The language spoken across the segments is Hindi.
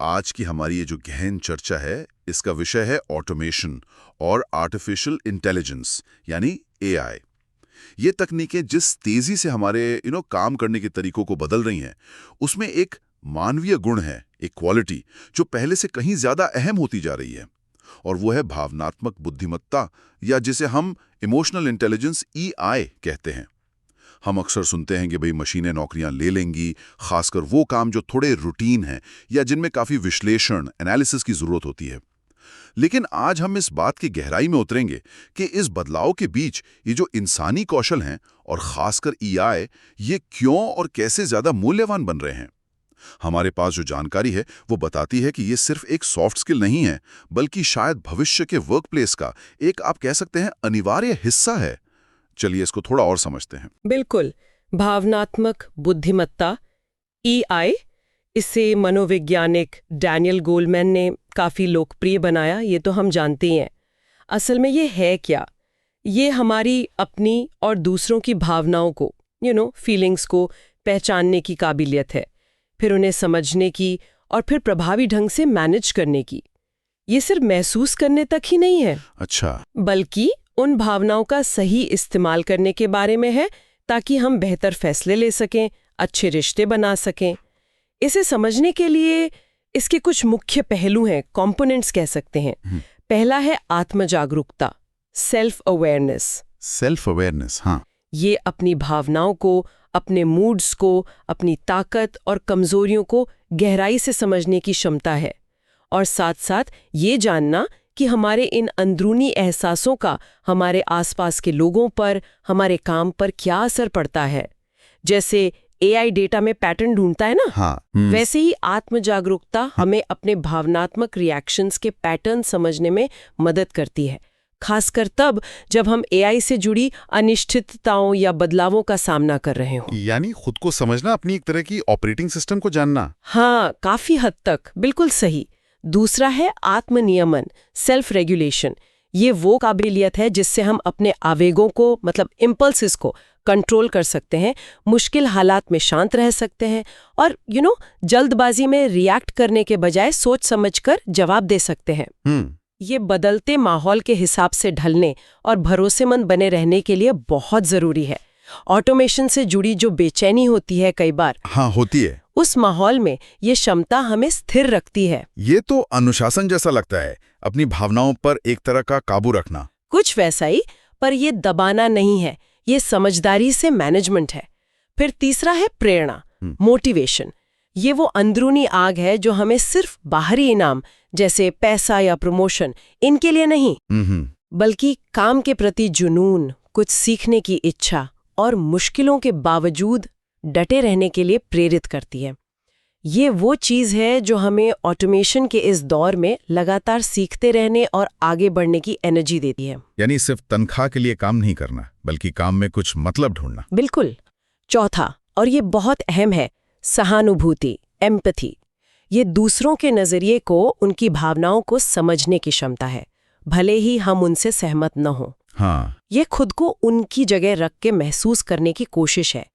आज की हमारी ये जो गहन चर्चा है, इसका विषय है ऑटोमेशन और आर्टिफिशियल इंटेलिजेंस यानी एआई। ये तकनीकें जिस तेजी से हमारे काम करने के तरीकों को बदल रही हैं, उसमें एक मानवीय गुण है, एक क्वालिटी जो पहले से कहीं ज्यादा अहम होती जा रही है, और वो है भावनात्मक बुद्धिमत्ता, या जिसे हम इमोशनल इंटेलिजेंस ईआई कहते हैं। हम अक्सर सुनते हैं कि भाई मशीनें नौकरियां ले लेंगी, खासकर वो काम जो थोड़े रूटीन हैं या जिनमें काफी विश्लेषण एनालिसिस की जरूरत होती है। लेकिन आज हम इस बात की गहराई में उतरेंगे कि इस बदलाव के बीच ये जो इंसानी कौशल हैं और खासकर ईआई, ये क्यों और कैसे ज्यादा मूल्यवान बन रहे हैं। हमारे पास जो जानकारी है वो बताती है कि ये सिर्फ एक सॉफ्ट स्किल नहीं है, बल्कि शायद भविष्य के वर्कप्लेस का एक, आप कह सकते हैं, अनिवार्य हिस्सा है। चलिए इसको थोड़ा और समझते हैं। बिल्कुल। भावनात्मक बुद्धिमत्ता ईआई, इसे मनोवैज्ञानिक डैनियल गोलमैन ने काफी लोकप्रिय बनाया, ये तो हम जानते ही हैं। असल में ये है क्या? ये हमारी अपनी और दूसरों की भावनाओं को, फीलिंग्स को पहचानने की काबिलियत है, फिर उन्हें समझने की और फिर प्रभावी ढंग से मैनेज करने की। ये सिर्फ महसूस करने तक ही नहीं है। अच्छा। बल्कि उन भावनाओं का सही इस्तेमाल करने के बारे में है, ताकि हम बेहतर फैसले ले सकें, अच्छे रिश्ते बना सकें। इसे समझने के लिए इसके कुछ मुख्य पहलू हैं, कंपोनेंट्स कह सकते हैं। पहला है आत्मजागरूकता, सेल्फ अवेयरनेस। सेल्फ अवेयरनेस, हाँ। ये अपनी भावनाओं को, अपने मूड्स को, अपनी ताकत और कमजोरियों को गहराई से समझने की क्षमता है, और साथ साथ ये जानना कि हमारे इन अंदरूनी एहसासों का हमारे आसपास के लोगों पर, हमारे काम पर क्या असर पड़ता है। जैसे एआई डेटा में पैटर्न ढूंढता है ना, हाँ। वैसे ही आत्मजागरूकता हमें अपने भावनात्मक रिएक्शंस के पैटर्न समझने में मदद करती है, खासकर तब जब हम एआई से जुड़ी अनिश्चितताओं या बदलावों का सामना कर रहे हों। यानी खुद को समझना, अपनी एक तरह की ऑपरेटिंग सिस्टम को जानना। हाँ, काफी हद तक बिल्कुल सही। दूसरा है आत्मनियमन, सेल्फ रेगुलेशन। ये वो काबिलियत है जिससे हम अपने आवेगों को, मतलब इम्पल्सिस को कंट्रोल कर सकते हैं, मुश्किल हालात में शांत रह सकते हैं और जल्दबाजी में रिएक्ट करने के बजाय सोच समझकर जवाब दे सकते हैं। ये बदलते माहौल के हिसाब से ढलने और भरोसेमंद बने रहने के लिए बहुत जरूरी है। ऑटोमेशन से जुड़ी जो बेचैनी होती है कई बार, हाँ, होती है, उस माहौल में ये क्षमता हमें स्थिर रखती है। ये तो अनुशासन जैसा लगता है, अपनी भावनाओं पर एक तरह का काबू रखना। कुछ वैसा ही, पर ये दबाना नहीं है, ये समझदारी से मैनेजमेंट है। फिर तीसरा है प्रेरणा, मोटिवेशन। ये वो अंदरूनी आग है जो हमें सिर्फ बाहरी इनाम जैसे पैसा या प्रमोशन, इनके लिए नहीं, बल्कि काम के प्रति जुनून, कुछ सीखने की इच्छा और मुश्किलों के बावजूद डटे रहने के लिए प्रेरित करती है। ये वो चीज है जो हमें ऑटोमेशन के इस दौर में लगातार सीखते रहने और आगे बढ़ने की एनर्जी देती है। यानी सिर्फ तनख्वाह के लिए काम नहीं करना, बल्कि काम में कुछ मतलब ढूंढना। बिल्कुल। चौथा, और ये बहुत अहम है, सहानुभूति, एम्पैथी। ये दूसरों के नजरिए को, उनकी भावनाओं को समझने की क्षमता है, भले ही हम उनसे सहमत न हों। हाँ। ये खुद को उनकी जगह रख के महसूस करने की कोशिश है।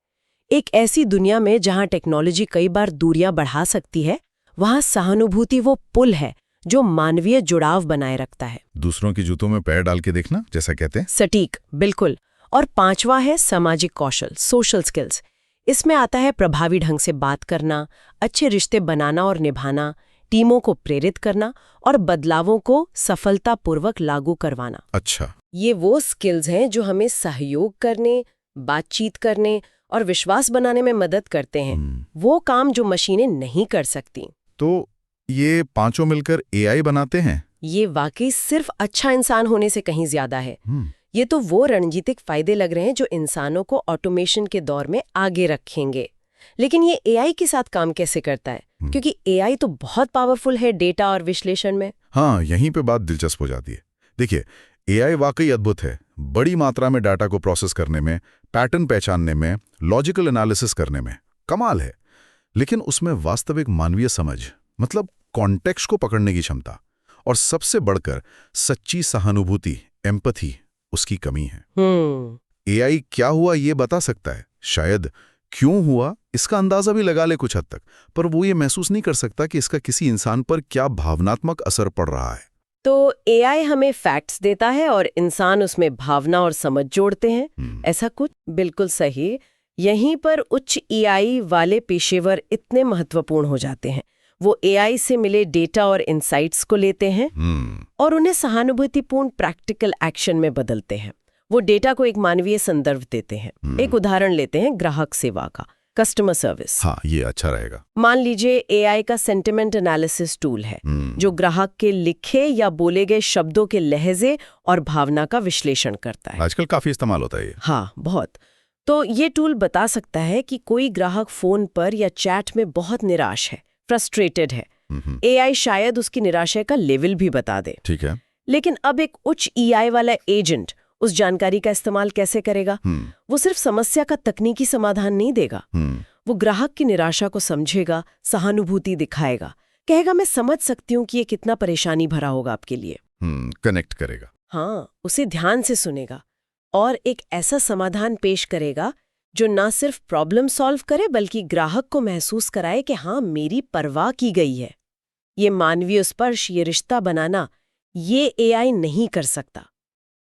एक ऐसी दुनिया में जहां टेक्नोलॉजी कई बार दूरियां बढ़ा सकती है, वहां सहानुभूति वो पुल है जो मानवीय जुड़ाव बनाए रखता है। दूसरों की जूतों में पैर डाल के देखना, जैसा कहते हैं। सटीक, बिल्कुल। और पांचवा है सामाजिक कौशल, सोशल स्किल्स। इसमें आता है प्रभावी ढंग से बात करना, अच्छे रिश्ते बनाना और निभाना, टीमों को प्रेरित करना और बदलावों को सफलतापूर्वक लागू करवाना। अच्छा। ये वो स्किल्स हैं जो हमें सहयोग करने, बातचीत करने और विश्वास बनाने में मदद करते हैं। वो काम जो मशीनें नहीं कर सकती। तो ये पांचों मिलकर एआई बनाते हैं? ये वाकई सिर्फ अच्छा इंसान होने से कहीं ज्यादा है। ये तो वो रणनीतिक फायदे लग रहे हैं जो इंसानों को ऑटोमेशन के दौर में आगे रखेंगे। लेकिन ये एआई के साथ काम कैसे करता है? क्योंकि एआई तो बहुत पावरफुल है डेटा और विश्लेषण में। हाँ, यहीं पे बात दिलचस्प हो जाती है। देखिए, एआई वाकई अद्भुत है, बड़ी मात्रा में डाटा को प्रोसेस करने में, पैटर्न पहचानने में, लॉजिकल एनालिसिस करने में कमाल है। लेकिन उसमें वास्तविक मानवीय समझ, मतलब कॉन्टेक्स्ट को पकड़ने की क्षमता, और सबसे बढ़कर सच्ची सहानुभूति, एम्पैथी, उसकी कमी है। एआई क्या हुआ ये बता सकता है, शायद क्यों हुआ इसका अंदाजा भी लगा ले कुछ हद तक, पर वो ये महसूस नहीं कर सकता कि इसका किसी इंसान पर क्या भावनात्मक असर पड़ रहा है। तो एआई हमें फैक्ट्स देता है और इंसान उसमें भावना और समझ जोड़ते हैं, ऐसा कुछ? बिल्कुल सही। यहीं पर उच्च एआई वाले पेशेवर इतने महत्वपूर्ण हो जाते हैं। वो एआई से मिले डेटा और इंसाइट्स को लेते हैं और उन्हें सहानुभूतिपूर्ण प्रैक्टिकल एक्शन में बदलते हैं। वो डेटा को एक मानवीय संदर्भ देते हैं। एक उदाहरण लेते हैं ग्राहक सेवा का, कस्टमर सर्विस। हाँ, ये अच्छा रहेगा। मान लीजिए एआई का सेंटिमेंट एनालिसिस टूल है जो ग्राहक के लिखे या बोले गए शब्दों के लहजे और भावना का विश्लेषण करता है। आजकल काफी इस्तेमाल होता है ये। हाँ, बहुत। तो ये टूल बता सकता है कि कोई ग्राहक फोन पर या चैट में बहुत निराश है, फ्रस्ट्रेटेड है। एआई शायद उसकी निराशा का लेवल भी बता दे। ठीक है। लेकिन अब एक उच्च एआई वाला एजेंट उस जानकारी का इस्तेमाल कैसे करेगा? वो सिर्फ समस्या का तकनीकी समाधान नहीं देगा। वो ग्राहक की निराशा को समझेगा, सहानुभूति दिखाएगा, कहेगा मैं समझ सकती हूँ कि ये कितना परेशानी भरा होगा आपके लिए। कनेक्ट करेगा। हाँ, उसे ध्यान से सुनेगा और एक ऐसा समाधान पेश करेगा जो ना सिर्फ प्रॉब्लम सॉल्व करे बल्कि ग्राहक को महसूस कराए कि हाँ, मेरी परवाह की गई है। ये मानवीय स्पर्श, ये रिश्ता बनाना, ये एआई नहीं कर सकता।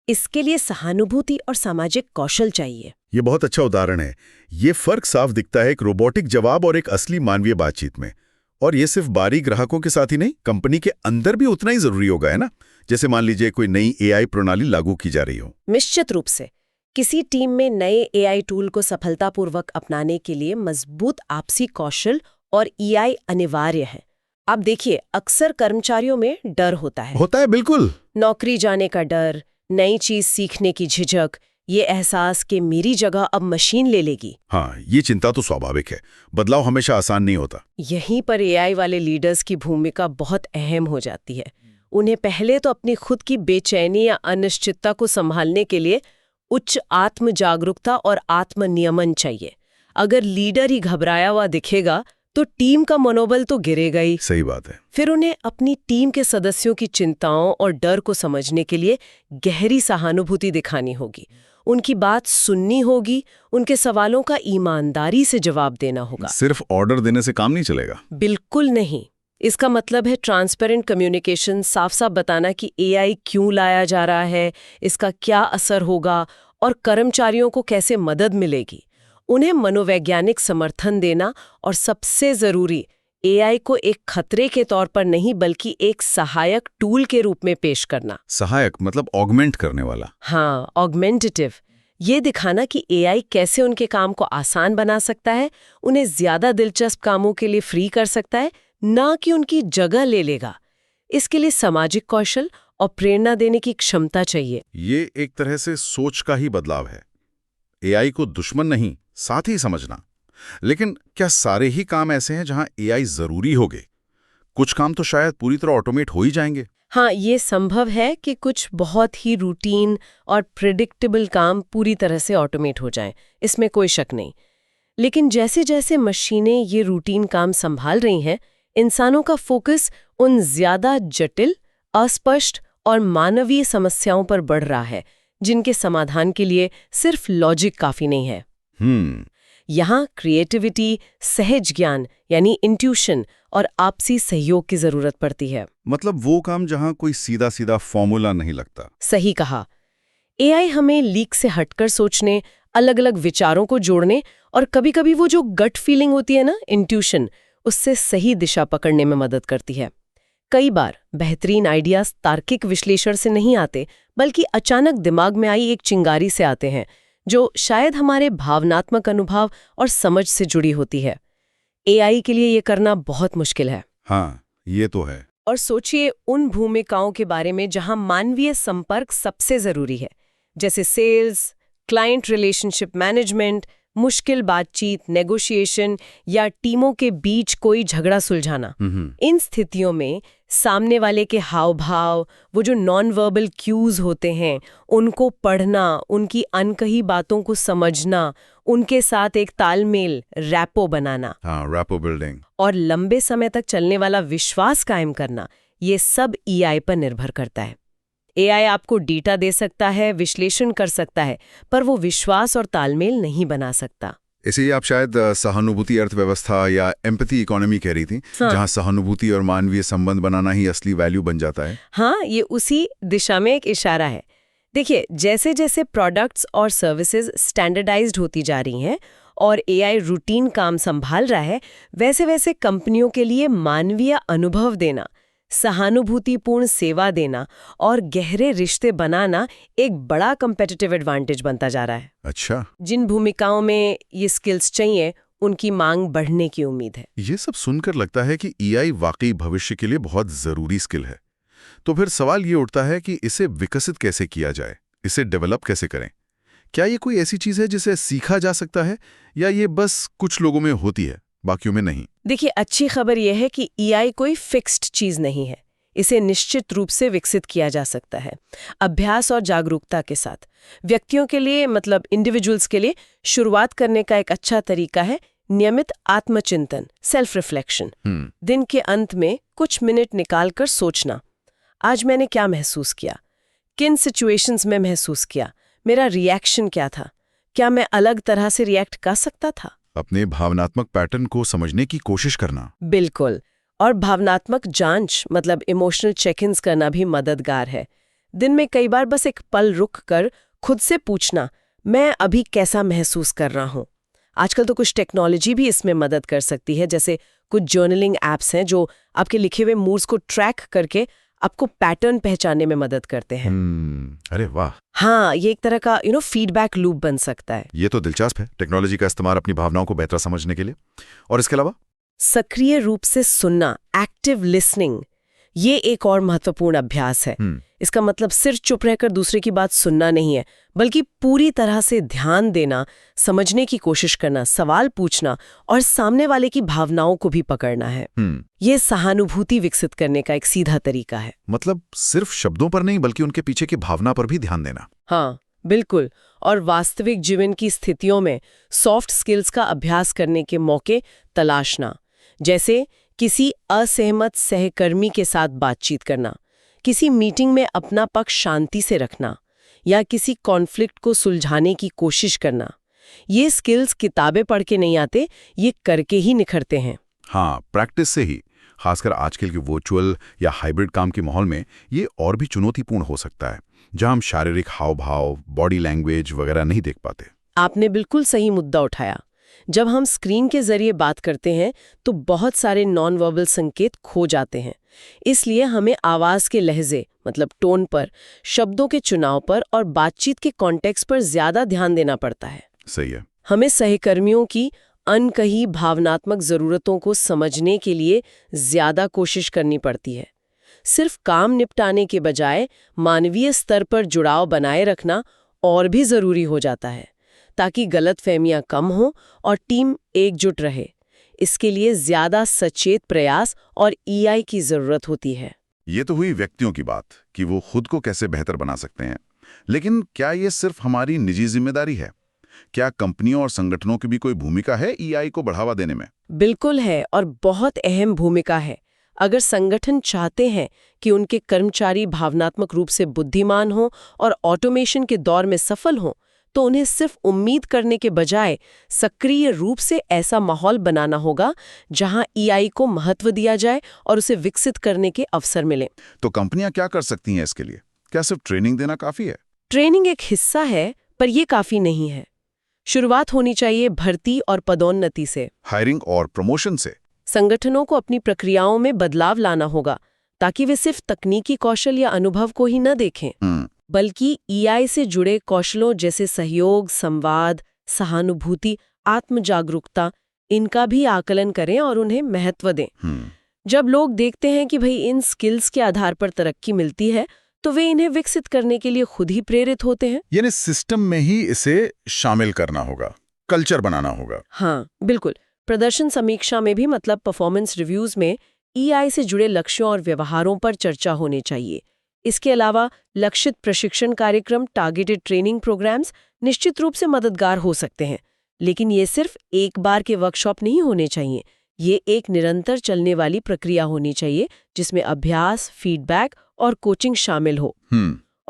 इसके लिए सहानुभूति और सामाजिक कौशल चाहिए। ये बहुत अच्छा उदाहरण है। ये फर्क साफ दिखता है एक रोबोटिक जवाब और एक असली मानवीय बातचीत में। और ये सिर्फ बाहरी ग्राहकों के साथ ही नहीं, कंपनी के अंदर भी उतना ही जरूरी होगा, है ना? जैसे मान लीजिए कोई नई एआई प्रणाली लागू की जा रही हो। निश्चित रूप से किसी टीम में नए एआई टूल को सफलतापूर्वक अपनाने के लिए मजबूत आपसी कौशल और एआई अनिवार्य है। आप देखिए, अक्सर कर्मचारियों में डर होता है, बिल्कुल। नौकरी जाने का डर, नई चीज सीखने की झिझक, ये एहसास कि मेरी जगह अब मशीन ले लेगी। हाँ, ये चिंता तो स्वाभाविक है। बदलाव हमेशा आसान नहीं होता। यहीं पर एआई वाले लीडर्स की भूमिका बहुत अहम हो जाती है। उन्हें पहले तो अपनी खुद की बेचैनी या अनिश्चितता को संभालने के लिए उच्च आत्म जागरूकता और आत्मनियमन चाहिए। अगर लीडर ही घबराया हुआ दिखेगा तो टीम का मनोबल तो गिरेगा ही। सही बात है। फिर उन्हें अपनी टीम के सदस्यों की चिंताओं और डर को समझने के लिए गहरी सहानुभूति दिखानी होगी, उनकी बात सुननी होगी, उनके सवालों का ईमानदारी से जवाब देना होगा। सिर्फ ऑर्डर देने से काम नहीं चलेगा। बिल्कुल नहीं। इसका मतलब है ट्रांसपेरेंट कम्युनिकेशन, साफ साफ बताना कि एआई क्यों लाया जा रहा है, इसका क्या असर होगा और कर्मचारियों को कैसे मदद मिलेगी। उन्हें मनोवैज्ञानिक समर्थन देना और सबसे जरूरी, एआई को एक खतरे के तौर पर नहीं बल्कि एक सहायक टूल के रूप में पेश करना। सहायक मतलब ऑगमेंट करने वाला। हाँ, ऑगमेंटेटिव। ये दिखाना कि एआई कैसे उनके काम को आसान बना सकता है, उन्हें ज्यादा दिलचस्प कामों के लिए फ्री कर सकता है, ना कि उनकी जगह ले लेगा। इसके लिए सामाजिक कौशल और प्रेरणा देने की क्षमता चाहिए। ये एक तरह से सोच का ही बदलाव है। एआई को दुश्मन नहीं, साथ ही समझना। लेकिन क्या सारे ही काम ऐसे हैं जहां एआई जरूरी होगे? कुछ काम तो शायद पूरी तरह ऑटोमेट हो ही जाएंगे। हाँ, ये संभव है कि कुछ बहुत ही रूटीन और प्रिडिक्टेबल काम पूरी तरह से ऑटोमेट हो जाएं, इसमें कोई शक नहीं। लेकिन जैसे जैसे मशीनें ये रूटीन काम संभाल रही हैं, इंसानों का फोकस उन ज्यादा जटिल, अस्पष्ट और मानवीय समस्याओं पर बढ़ रहा है, जिनके समाधान के लिए सिर्फ लॉजिक काफी नहीं है। यहाँ क्रिएटिविटी, सहज ज्ञान यानी इंट्यूशन और आपसी सहयोग की जरूरत पड़ती है। मतलब वो काम जहां कोई सीधा सीधा फॉर्मूला नहीं लगता। सही कहा। एआई हमें लीक से हटकर सोचने, अलग अलग विचारों को जोड़ने और कभी-कभी वो जो गट फीलिंग होती है ना, इंट्यूशन, उससे सही दिशा पकड़ने में मदद करती है। कई बार बेहतरीन आइडियाज तार्किक विश्लेषण से नहीं आते, बल्कि अचानक दिमाग में आई एक चिंगारी से आते हैं, जो शायद हमारे भावनात्मक अनुभव और समझ से जुड़ी होती है। एआई के लिए ये करना बहुत मुश्किल है। हाँ, ये तो है। और सोचिए उन भूमिकाओं के बारे में जहां मानवीय संपर्क सबसे जरूरी है, जैसे सेल्स, क्लाइंट रिलेशनशिप मैनेजमेंट, मुश्किल बातचीत, नेगोशिएशन या टीमों के बीच कोई झगड़ा सुलझाना। इन स्थितियों में सामने वाले के हाव भाव, वो जो नॉन वर्बल क्यूज होते हैं, उनको पढ़ना, उनकी अनकही बातों को समझना, उनके साथ एक तालमेल, रैपो बनाना, हाँ, रैपो बिल्डिंग, और लंबे समय तक चलने वाला विश्वास कायम करना, ये सब एआई पर निर्भर करता है। एआई आपको डेटा दे सकता है, विश्लेषण कर सकता है, पर वो विश्वास और तालमेल नहीं बना सकता। इसे आप शायद सहानुभूति अर्थव्यवस्था या एम्पैथी इकोनॉमी कह रही थी, जहां सहानुभूति और मानवीय संबंध बनाना ही असली वैल्यू बन जाता है। हाँ, ये उसी दिशा में एक इशारा है। देखिए, जैसे जैसे प्रोडक्ट्स और सर्विसेज स्टैंडर्डाइज्ड होती जा रही हैं और एआई रूटीन काम संभाल रहा है, वैसे वैसे कंपनियों के लिए मानवीय अनुभव देना, सहानुभूतिपूर्ण सेवा देना और गहरे रिश्ते बनाना एक बड़ा कम्पिटिटिव एडवांटेज बनता जा रहा है। अच्छा, जिन भूमिकाओं में ये स्किल्स चाहिए, उनकी मांग बढ़ने की उम्मीद है। ये सब सुनकर लगता है कि एआई वाकई भविष्य के लिए बहुत जरूरी स्किल है। तो फिर सवाल ये उठता है कि इसे विकसित कैसे किया जाए, इसे डेवलप कैसे करें? क्या ये कोई ऐसी चीज है जिसे सीखा जा सकता है, या ये बस कुछ लोगों में होती है, बाकियों में नहीं? देखिए, अच्छी खबर यह है कि एआई कोई फिक्स्ड चीज नहीं है। इसे निश्चित रूप से विकसित किया जा सकता है, अभ्यास और जागरूकता के साथ। व्यक्तियों के लिए, मतलब इंडिविजुअल्स के लिए शुरुआत करने का एक अच्छा तरीका है नियमित आत्मचिंतन, सेल्फ रिफ्लेक्शन। दिन के अंत में कुछ मिनट निकालकर सोचना, आज मैंने क्या महसूस किया, किन सिचुएशंस में महसूस किया, मेरा रिएक्शन क्या था, क्या मैं अलग तरह से रिएक्ट कर सकता था। अपने भावनात्मक पैटर्न को समझने की कोशिश करना। बिल्कुल, और भावनात्मक जांच, मतलब इमोशनल चेक-इन्स करना भी मददगार है। दिन में कई बार बस एक पल रुक कर खुद से पूछना, मैं अभी कैसा महसूस कर रहा हूँ। आजकल तो कुछ टेक्नोलॉजी भी इसमें मदद कर सकती है, जैसे कुछ जर्नलिंग एप्स हैं जो आपके लिखे हुए मूड्स को ट्रैक करके आपको पैटर्न पहचानने में मदद करते हैं। अरे वाह! हाँ, ये एक तरह का फीडबैक लूप बन सकता है। ये तो दिलचस्प है, टेक्नोलॉजी का इस्तेमाल अपनी भावनाओं को बेहतर समझने के लिए। और इसके अलावा सक्रिय रूप से सुनना, एक्टिव लिसनिंग, ये एक और महत्वपूर्ण अभ्यास है। इसका मतलब सिर्फ चुप रहकर दूसरे की बात सुनना नहीं है, बल्कि पूरी तरह से ध्यान देना, समझने की कोशिश करना, सवाल पूछना और सामने वाले की भावनाओं को भी पकड़ना है। ये सहानुभूति विकसित करने का एक सीधा तरीका है। मतलब सिर्फ शब्दों पर नहीं, बल्कि उनके पीछे की भावना पर भी ध्यान देना। हाँ, बिल्कुल। और वास्तविक जीवन की स्थितियों में सॉफ्ट स्किल्स का अभ्यास करने के मौके तलाशना, जैसे किसी असहमत सहकर्मी के साथ बातचीत करना, किसी मीटिंग में अपना पक्ष शांति से रखना या किसी कॉन्फ्लिक्ट को सुलझाने की कोशिश करना। ये स्किल्स किताबें पढ़ के नहीं आते, ये करके ही निखरते हैं। हाँ, प्रैक्टिस से ही। खासकर आजकल के वर्चुअल या हाइब्रिड काम के माहौल में ये और भी चुनौतीपूर्ण हो सकता है, जहां हम शारीरिक हाव भाव, बॉडी लैंग्वेज वगैरह नहीं देख पाते। आपने बिल्कुल सही मुद्दा उठाया। जब हम स्क्रीन के जरिए बात करते हैं तो बहुत सारे नॉन वर्बल संकेत खो जाते हैं। इसलिए हमें आवाज के लहजे, मतलब टोन पर, शब्दों के चुनाव पर और बातचीत के कॉन्टेक्स्ट पर ज्यादा ध्यान देना पड़ता है। सही है। हमें सहकर्मियों की अनकही भावनात्मक जरूरतों को समझने के लिए ज्यादा कोशिश करनी पड़ती है। सिर्फ काम निपटाने के बजाय मानवीय स्तर पर जुड़ाव बनाए रखना और भी जरूरी हो जाता है, ताकि गलतफहमियां कम हो और टीम एकजुट रहे। इसके लिए ज्यादा सचेत प्रयास और ईआई की जरूरत होती है। ये तो हुई व्यक्तियों की बात कि वो खुद को कैसे बेहतर बना सकते हैं, लेकिन क्या ये सिर्फ हमारी निजी जिम्मेदारी है? क्या कंपनियों और संगठनों की भी कोई भूमिका है ईआई को बढ़ावा देने में? बिल्कुल है, और बहुत अहम भूमिका है। अगर संगठन चाहते हैं कि उनके कर्मचारी भावनात्मक रूप से बुद्धिमान हों और ऑटोमेशन के दौर में सफल हों, तो उन्हें सिर्फ उम्मीद करने के बजाय सक्रिय रूप से ऐसा माहौल बनाना होगा जहां ईआई को महत्व दिया जाए और उसे विकसित करने के अवसर मिले। तो कंपनियां क्या कर सकती हैं इसके लिए? क्या सिर्फ ट्रेनिंग देना काफी है? ट्रेनिंग एक हिस्सा है, पर यह काफी नहीं है। शुरुआत होनी चाहिए भर्ती और पदोन्नति से, हायरिंग और प्रमोशन से। संगठनों को अपनी प्रक्रियाओं में बदलाव लाना होगा, ताकि वे सिर्फ तकनीकी कौशल या अनुभव को ही न देखें, बल्कि ईआई से जुड़े कौशलों जैसे सहयोग, संवाद, सहानुभूति, आत्म जागरूकता, इनका भी आकलन करें और उन्हें महत्व दें। जब लोग देखते हैं कि भाई इन स्किल्स के आधार पर तरक्की मिलती है, तो वे इन्हें विकसित करने के लिए खुद ही प्रेरित होते हैं। यानी सिस्टम में ही इसे शामिल करना होगा, कल्चर बनाना होगा। हाँ, बिल्कुल। प्रदर्शन समीक्षा में भी, मतलब परफॉर्मेंस रिव्यूज में, ईआई से जुड़े लक्ष्यों और व्यवहारों पर चर्चा होनी चाहिए। इसके अलावा लक्षित प्रशिक्षण कार्यक्रम, टारगेटेड ट्रेनिंग प्रोग्राम्स निश्चित रूप से मददगार हो सकते हैं, लेकिन ये सिर्फ एक बार के वर्कशॉप नहीं होने चाहिए। ये एक निरंतर चलने वाली प्रक्रिया होनी चाहिए, जिसमें अभ्यास, फीडबैक और कोचिंग शामिल हो।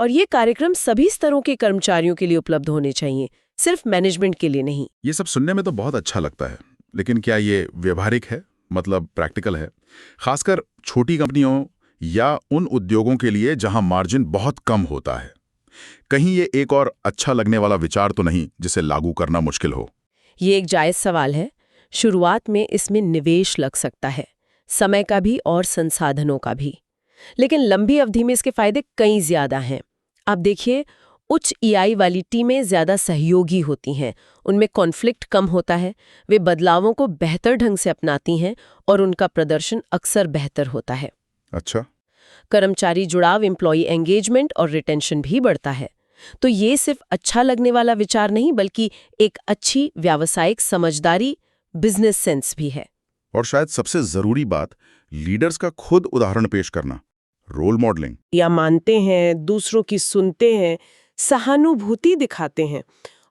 और ये कार्यक्रम सभी स्तरों के कर्मचारियों के लिए उपलब्ध होने चाहिए, सिर्फ मैनेजमेंट के लिए नहीं। ये सब सुनने में तो बहुत अच्छा लगता है, लेकिन क्या ये व्यवहारिक है, मतलब प्रैक्टिकल है, खासकर छोटी कंपनियों या उन उद्योगों के लिए जहां मार्जिन बहुत कम होता है? कहीं ये एक और अच्छा लगने वाला विचार तो नहीं जिसे लागू करना मुश्किल हो? ये एक जायज सवाल है। शुरुआत में इसमें निवेश लग सकता है, समय का भी और संसाधनों का भी, लेकिन लंबी अवधि में इसके फायदे कई ज्यादा हैं। आप देखिए, उच्च ईआई वाली टीमें ज्यादा सहयोगी होती हैं, उनमें कॉन्फ्लिक्ट कम होता है, वे बदलावों को बेहतर ढंग से अपनाती हैं और उनका प्रदर्शन अक्सर बेहतर होता है। अच्छा। कर्मचारी जुड़ाव, एम्प्लॉई एंगेजमेंट और रिटेंशन भी बढ़ता है। तो ये सिर्फ अच्छा लगने वाला विचार नहीं, बल्कि एक अच्छी व्यावसायिक समझदारी, बिजनेस सेंस भी है। और शायद सबसे जरूरी बात, लीडर्स का खुद उदाहरण पेश करना, रोल मॉडलिंग। या मानते हैं, दूसरों की सुनते हैं, सहानुभूति दिखाते हैं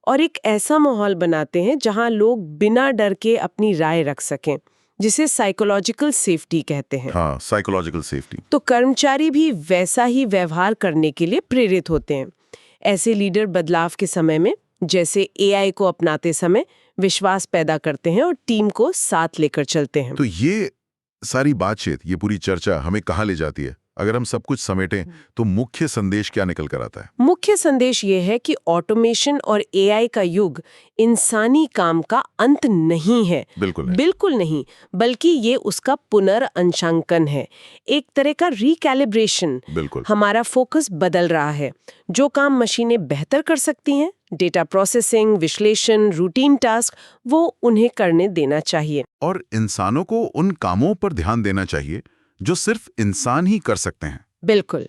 और एक ऐसा माहौल बनाते हैं जहां लोग बिना डर के अपनी राय रख सकें, जिसे साइकोलॉजिकल सेफ्टी कहते हैं। हाँ, साइकोलॉजिकल सेफ्टी। तो कर्मचारी भी वैसा ही व्यवहार करने के लिए प्रेरित होते हैं। ऐसे लीडर बदलाव के समय में, जैसे एआई को अपनाते समय, विश्वास पैदा करते हैं और टीम को साथ लेकर चलते हैं। तो ये सारी बातचीत, ये पूरी चर्चा हमें कहाँ ले जाती है? अगर हम सब कुछ समेटें तो मुख्य संदेश क्या निकल कर आता है? मुख्य संदेश ये है कि ऑटोमेशन और एआई का युग इंसानी काम का अंत नहीं है। बिल्कुल नहीं, बल्कि ये उसका पुनर्अंशांकन है, एक तरह का रिकैलिब्रेशन। बिल्कुल। हमारा फोकस बदल रहा है। जो काम मशीनें बेहतर कर सकती हैं, डेटा प्रोसेसिंग, विश्लेषण, रूटीन टास्क, वो उन्हें करने देना चाहिए। और इंसानों को उन कामों पर ध्यान देना चाहिए जो सिर्फ इंसान ही कर सकते हैं। बिल्कुल।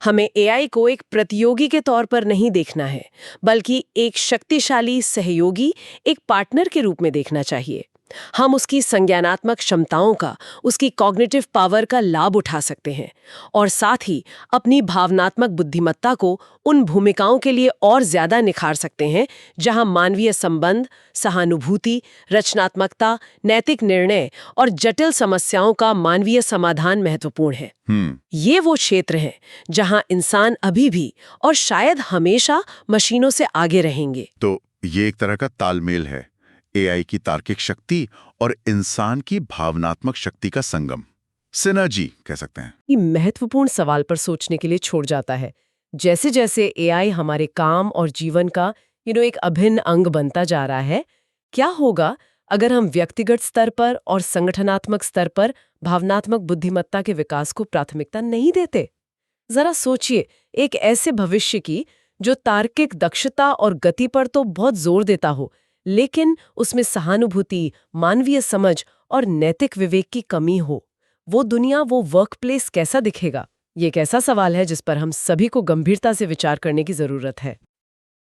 हमें एआई को एक प्रतियोगी के तौर पर नहीं देखना है, बल्कि एक शक्तिशाली सहयोगी, एक पार्टनर के रूप में देखना चाहिए। हम उसकी संज्ञानात्मक क्षमताओं का, उसकी कॉग्निटिव पावर का लाभ उठा सकते हैं और साथ ही अपनी भावनात्मक बुद्धिमत्ता को उन भूमिकाओं के लिए और ज्यादा निखार सकते हैं जहां मानवीय संबंध, सहानुभूति, रचनात्मकता, नैतिक निर्णय और जटिल समस्याओं का मानवीय समाधान महत्वपूर्ण है। ये वो क्षेत्र हैं जहां इंसान अभी भी और शायद हमेशा मशीनों से आगे रहेंगे। तो ये एक तरह का तालमेल है, एआई की तार्किक शक्ति और इंसान की भावनात्मक शक्ति का संगम, सिनर्जी कह सकते हैं। ये महत्वपूर्ण सवाल पर सोचने के लिए छोड़ जाता है। जैसे जैसे एआई हमारे काम और जीवन का एक अभिन्न अंग बनता जा रहा है, क्या होगा अगर हम व्यक्तिगत स्तर पर और संगठनात्मक स्तर पर भावनात्मक बुद्धिमत्ता के विकास को प्राथमिकता नहीं देते? जरा सोचिए, एक ऐसे भविष्य की जो तार्किक दक्षता और गति पर तो बहुत जोर देता हो, लेकिन उसमें सहानुभूति, मानवीय समझ और नैतिक विवेक की कमी हो। वो दुनिया, वो वर्कप्लेस कैसा दिखेगा? ये एक ऐसा सवाल है जिस पर हम सभी को गंभीरता से विचार करने की जरूरत है।